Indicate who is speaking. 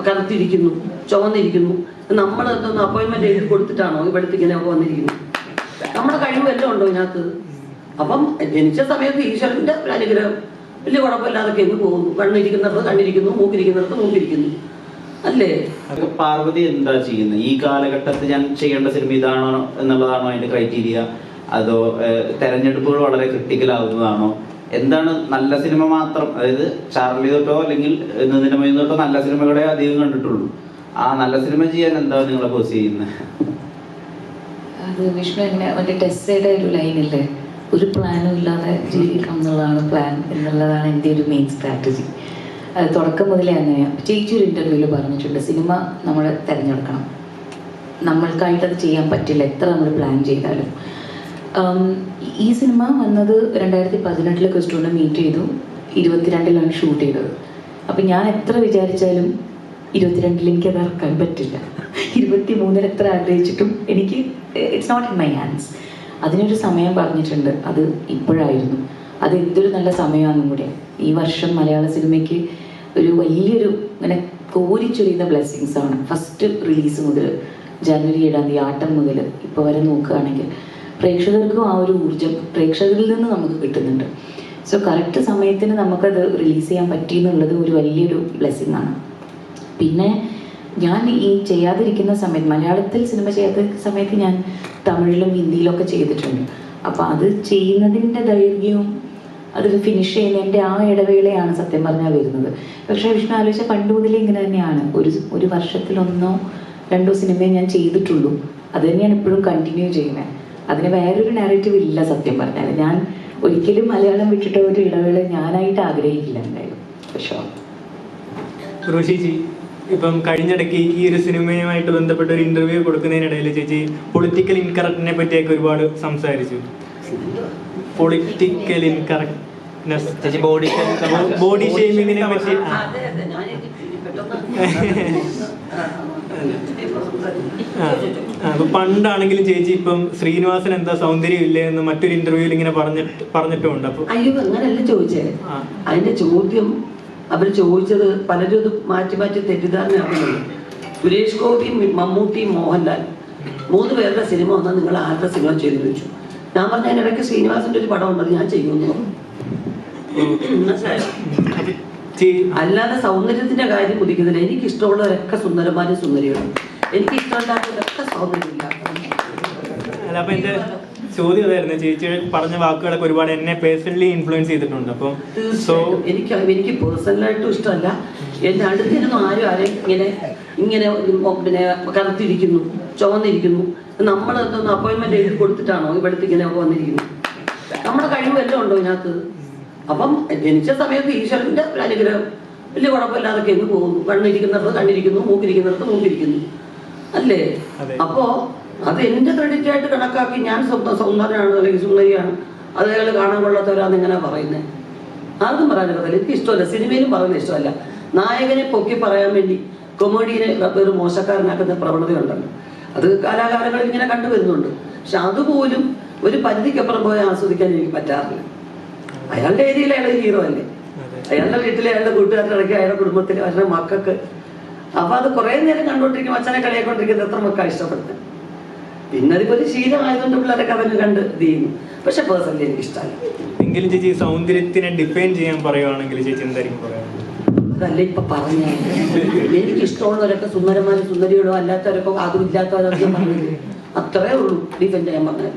Speaker 1: കറുത്തിരിക്കുന്നു, ചുവന്നിരിക്കുന്നു. നമ്മൾ എന്തൊന്ന് അപ്പോയിൻമെന്റ് എഴുതി കൊടുത്തിട്ടാണോ ഇവിടുത്തെ ഇങ്ങനെ വന്നിരിക്കുന്നത്? നമ്മുടെ കഴിവെല്ലാം ഉണ്ടോ ഇതിനകത്ത്? അപ്പം ജനിച്ച സമയത്ത് ഈശ്വരന്റെ ഒരു അനുഗ്രഹം, വലിയ കുഴപ്പമില്ലാതൊക്കെ എന്ന് പോകുന്നു. കണ്ണിരിക്കുന്നിടത്ത് കണ്ണിരിക്കുന്നു, മൂക്കിരിക്കുന്നിടത്ത് മൂക്കിരിക്കുന്നു, അല്ലേ?
Speaker 2: പാർവതി എന്താ ചെയ്യുന്നത് ഈ കാലഘട്ടത്തിൽ? ഞാൻ ചെയ്യേണ്ട സിനിമ ഇതാണോ എന്നുള്ളതാണോ അതിന്റെ ക്രൈറ്റീരിയ? അതോ തെരഞ്ഞെടുപ്പുകൾ വളരെ ക്രിട്ടിക്കൽ ആവുന്നതാണോ? എന്താണ് നല്ല സിനിമ മാത്രം? അതായത് ചാർലി തൊട്ടോ അല്ലെങ്കിൽ നിതിനമയി തൊട്ടോ നല്ല സിനിമകളെ അധികം കണ്ടിട്ടുള്ളൂ. ആ നല്ല സിനിമ ചെയ്യാൻ എന്താണ് നിങ്ങളെ ഫോഴ്സ് ചെയ്യുന്നത്?
Speaker 3: അത് വിഷ്ണു എങ്ങനെ മറ്റേ ടെസ്സയുടെ ഒരു ലൈനില്ലേ, ഒരു പ്ലാനും ഇല്ലാതെ ജീവിക്കാം എന്നുള്ളതാണ് പ്ലാൻ എന്നുള്ളതാണ് എൻ്റെ ഒരു മെയിൻ സ്ട്രാറ്റജി. അത് തുടക്കം മുതലേ അങ്ങനെയാണ്. ചേച്ചി ഒരു ഇൻ്റർവ്യൂവിൽ പറഞ്ഞിട്ടുണ്ട്, സിനിമ നമ്മൾ തിരഞ്ഞെടുക്കണം, നമ്മൾക്കായിട്ട് അത് ചെയ്യാൻ പറ്റില്ല എത്ര നമ്മൾ പ്ലാൻ ചെയ്താലും. ഈ സിനിമ വന്നത് 2018 ക്രിസ്റ്റോനെ മീറ്റ് ചെയ്തു, 22 ഷൂട്ട് ചെയ്തത്. അപ്പം ഞാൻ എത്ര വിചാരിച്ചാലും 22 എനിക്കത് ഇറക്കാൻ പറ്റില്ല. 23 എത്ര ആഗ്രഹിച്ചിട്ടും എനിക്ക് it's not in my hands. അതിനൊരു സമയം പറഞ്ഞിട്ടുണ്ട്, അത് ഇപ്പോഴായിരുന്നു. അത് എന്തൊരു നല്ല സമയമാണെന്നും കൂടെ. ഈ വർഷം മലയാള സിനിമയ്ക്ക് ഒരു വലിയൊരു ഇങ്ങനെ കോരിച്ചൊരിയുന്ന ബ്ലെസ്സിങ്സ് ആണ്. ഫസ്റ്റ് റിലീസ് മുതൽ ജനുവരി 7 ആട്ടം മുതൽ ഇപ്പോൾ വരെ നോക്കുകയാണെങ്കിൽ പ്രേക്ഷകർക്കും ആ ഒരു ഊർജം പ്രേക്ഷകരിൽ നിന്ന് നമുക്ക് കിട്ടുന്നുണ്ട്. സോ കറക്റ്റ് സമയത്തിന് നമുക്കത് റിലീസ് ചെയ്യാൻ പറ്റി എന്നുള്ളത് ഒരു വലിയൊരു ബ്ലെസ്സിങ് ആണ്. പിന്നെ ഞാൻ ഈ ചെയ്യാതിരിക്കുന്ന സമയത്ത്, മലയാളത്തിൽ സിനിമ ചെയ്യാതിരിക്കുന്ന സമയത്ത് ഞാൻ തമിഴിലും ഹിന്ദിയിലൊക്കെ ചെയ്തിട്ടുണ്ട്. അപ്പോൾ അത് ചെയ്യുന്നതിൻ്റെ ദൈർഘ്യവും അത് ഫിനിഷ് ചെയ്യുന്നതിൻ്റെ ആ ഇടവേളയാണ് സത്യം പറഞ്ഞാൽ വരുന്നത്. പക്ഷേ വിഷ്ണു ആലോചിച്ച പണ്ട് മുതലേ ഇങ്ങനെ തന്നെയാണ്. ഒരു വർഷത്തിൽ 1-2 സിനിമയെ ഞാൻ ചെയ്തിട്ടുള്ളൂ. അത് തന്നെയാണ് ഇപ്പോഴും കണ്ടിന്യൂ ചെയ്യുന്നത്. അതിന് വേറൊരു നാരേറ്റീവ് ഇല്ല സത്യം പറഞ്ഞാൽ. ഞാൻ ഒരിക്കലും മലയാളം വിട്ടിട്ട് ഒരു ഇടവേള ഞാനായിട്ട് ആഗ്രഹിക്കില്ല എന്തായാലും. പക്ഷേ
Speaker 4: ചേച്ചി ഇപ്പം കഴിഞ്ഞിടയ്ക്ക് ഈ ഒരു സിനിമയുമായിട്ട് ബന്ധപ്പെട്ട ഒരു ഇന്റർവ്യൂ കൊടുക്കുന്നതിനിടയിൽ ചേച്ചി പൊളിറ്റിക്കൽ ഇൻകറക്റ്റിനെ പറ്റിയൊക്കെ ഒരുപാട് സംസാരിച്ചു. പൊളിറ്റിക്കൽ ഇൻകറക്റ്റ്നെസ്, ചേച്ചി ബോഡി ഷേമിങ്ങിനെ പറ്റി. അപ്പൊ പണ്ടാണെങ്കിലും ചേച്ചി ഇപ്പം ശ്രീനിവാസൻ എന്താ സൗന്ദര്യം ഇല്ലേ എന്ന് മറ്റൊരു ഇന്റർവ്യൂവിൽ ഇങ്ങനെ പറഞ്ഞിട്ടുണ്ട്. അപ്പൊ
Speaker 1: അയ്യോ അങ്ങനെയല്ല ചോദിച്ചേ. അതിന്റെ ചോദ്യം അവർ ചോദിച്ചത് പലരും ഇത് മാറ്റി മാറ്റി തെറ്റിദ്ധാരണയാകുന്നുണ്ട്. സുരേഷ് ഗോപി, മമ്മൂട്ടി, മോഹൻലാൽ 3 പേരുടെ സിനിമ വന്നാൽ നിങ്ങൾ ആരുടെ സിനിമ ചെയ്തു വെച്ചു? ഞാൻ പറഞ്ഞ അതിനിടയ്ക്ക് ശ്രീനിവാസന്റെ ഒരു പടം ഉണ്ടത് ഞാൻ ചെയ്യുന്നു. അല്ലാതെ സൗന്ദര്യത്തിന്റെ കാര്യം കുതിക്കുന്നില്ല. എനിക്ക് ഇഷ്ടമുള്ളവരൊക്കെ സുന്ദരന്മാരും സുന്ദരികളും, എനിക്ക് ഇഷ്ടമില്ലാത്തവരൊക്കെ സൗന്ദര്യമില്ല.
Speaker 4: അപ്പൊ എന്റെ ചോദ്യം അതായിരുന്നു, ചേച്ചി പറഞ്ഞ വാക്കുകളൊക്കെ ഒരുപാട് എന്നെ പേഴ്സണലി ഇൻഫ്ലുവൻസ് ചെയ്തിട്ടുണ്ട്. അപ്പം
Speaker 1: എനിക്ക് പേഴ്സണലായിട്ടും ഇഷ്ടമല്ല. എന്റെ അടുത്തിരുന്നു ആരെയും ഇങ്ങനെ പിന്നെ കറുത്തിരിക്കുന്നു, ചുവന്നിരിക്കുന്നു. നമ്മൾ എന്തൊന്ന് അപ്പോയിൻമെന്റ് എഴുതി കൊടുത്തിട്ടാണോ ഇവിടുത്തെ ഇങ്ങനെ വന്നിരിക്കുന്നത്? നമ്മുടെ കഴിവെല്ലാം ഉണ്ടോ ഇതിനകത്ത്? അപ്പം ജനിച്ച സമയത്ത് ഈശ്വരന്റെ ഒരു അനുഗ്രഹം, വലിയ കുഴപ്പമില്ലാതൊക്കെ എന്ന് പോകുന്നു. കണ്ണിരിക്കുന്നിടത്ത് കണ്ണിരിക്കുന്നു, മൂക്കിരിക്കുന്നിടത്ത് മൂക്കിരിക്കുന്നു, അല്ലേ? അപ്പോ അത് എന്റെ ക്രെഡിറ്റ് ആയിട്ട് കണക്കാക്കി ഞാൻ സൗന്ദര്യമാണ് അല്ലെങ്കിൽ സുന്ദരിയാണ്, അതേപോലെ കാണാൻ കൊള്ളാത്തവരാന്ന് ഇങ്ങനെ പറയുന്നത്. ആർക്കും പറയാൻ പറ്റില്ല. എനിക്ക് ഇഷ്ടമല്ല, സിനിമയിലും പറയുന്നത് ഇഷ്ടമല്ല. നായകനെ പൊക്കി പറയാൻ വേണ്ടി കൊമേഡിയനെ ഒരു മോശക്കാരനാക്കുന്ന പ്രവണതയുണ്ടല്ലോ, അത് കാലാകാലങ്ങളിൽ ഇങ്ങനെ കണ്ടുവരുന്നുണ്ട്. പക്ഷെ അതുപോലും ഒരു പരിധിക്കപ്പുറം പോയി ആസ്വദിക്കാൻ എനിക്ക് പറ്റാറില്ല. അയാളുടെ ഏരിയയിൽ അയാളുടെ ഹീറോ അല്ലേ, അയാളുടെ വീട്ടിലെ അയാളുടെ കൂട്ടുകാരുടെ ഇടയ്ക്ക് അയാളുടെ കുടുംബത്തിൽ അവരുടെ മക്കൾക്ക്. അപ്പൊ അത് കുറെ നേരം കണ്ടോണ്ടിരിക്കും, അച്ഛനെ കളിയാക്കൊണ്ടിരിക്കുന്നത് എത്ര മക്കളാണ് ഇഷ്ടപ്പെടുന്നത്. പിന്നെ അതിപ്പോ ഒരു ശീലമായതുകൊണ്ട് പിള്ളേരൊക്കെ അതിന് കണ്ട് ഇത് ചെയ്യുന്നു. പക്ഷെ പേഴ്സണലി എനിക്ക് ഇഷ്ടമല്ല.
Speaker 4: എങ്കിലും ചേച്ചി സൗന്ദര്യത്തിനെ ഡിഫൈൻ ചെയ്യാൻ പറയുവാണെങ്കിൽ ചേച്ചി എന്തായിരിക്കും പറയാ?
Speaker 1: അതല്ല ഇപ്പൊ പറഞ്ഞ എനിക്ക് ഇഷ്ടമുള്ളവരൊക്കെ സുന്ദരന്മാരും സുന്ദരികളോ, അല്ലാത്തവരൊക്കെ അതും ഇല്ലാത്തവരൊക്കെ പറഞ്ഞത് അത്രേ ഉള്ളൂ ഡിഫൈൻ ചെയ്യാൻ പറഞ്ഞത്.